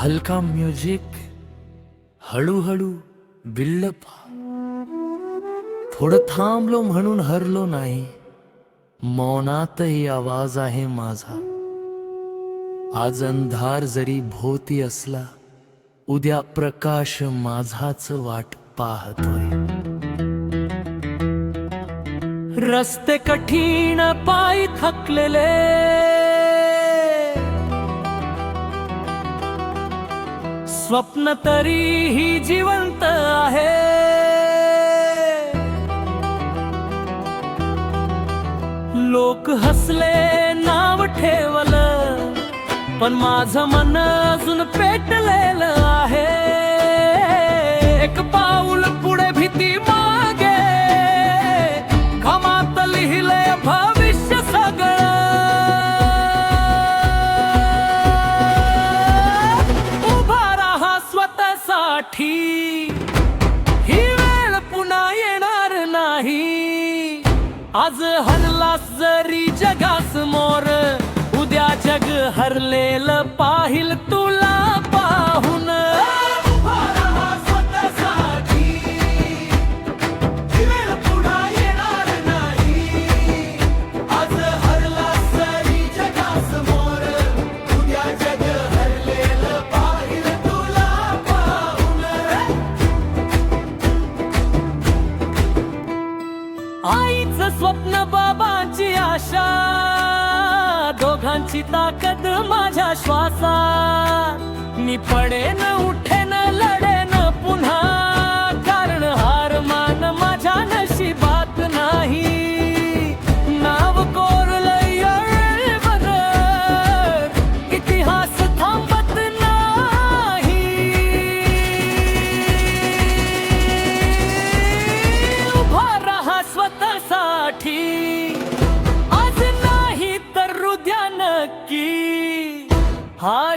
हलका म्युझिक, हळूहळू बिल्लपा. थोडं थांबलो म्हणून हरलो नाही, मौनातही आवाज आहे माझा. आज अंधार जरी भोवती असला, उद्या प्रकाश माझाच वाट पाहतोय. रस्ते कठीण, पाय थकलेले, स्वप्न तरीही जिवंत आहे. लोक हसले, नाव ठेवलं, पण माझं मन अजून पेटलेलं आहे. एक पाऊल पुढे, भीती मागे, घमात लिहिलंय भविष्य सगळं. उभा राहा स्वतःसाठी, ही वेळ पुन्हा येणार नाही. आज हरलास जरी जगासमोर, उद्या जग हरलेलं पाहिल तुला पाहून. आईचं स्वप्न, बाबांची आशा, दोघांची ताकद माझ्या श्वासात. मी पडेन, उठेन, लढेन पुन्हा, कारण हार मान माझ्या नशिबात नाही. नाव कोरलंय वेळेवर, इतिहास थांबत नाही. उभा राहा स्वतःसाठी, आज नाही तर उद्या नक्की. हा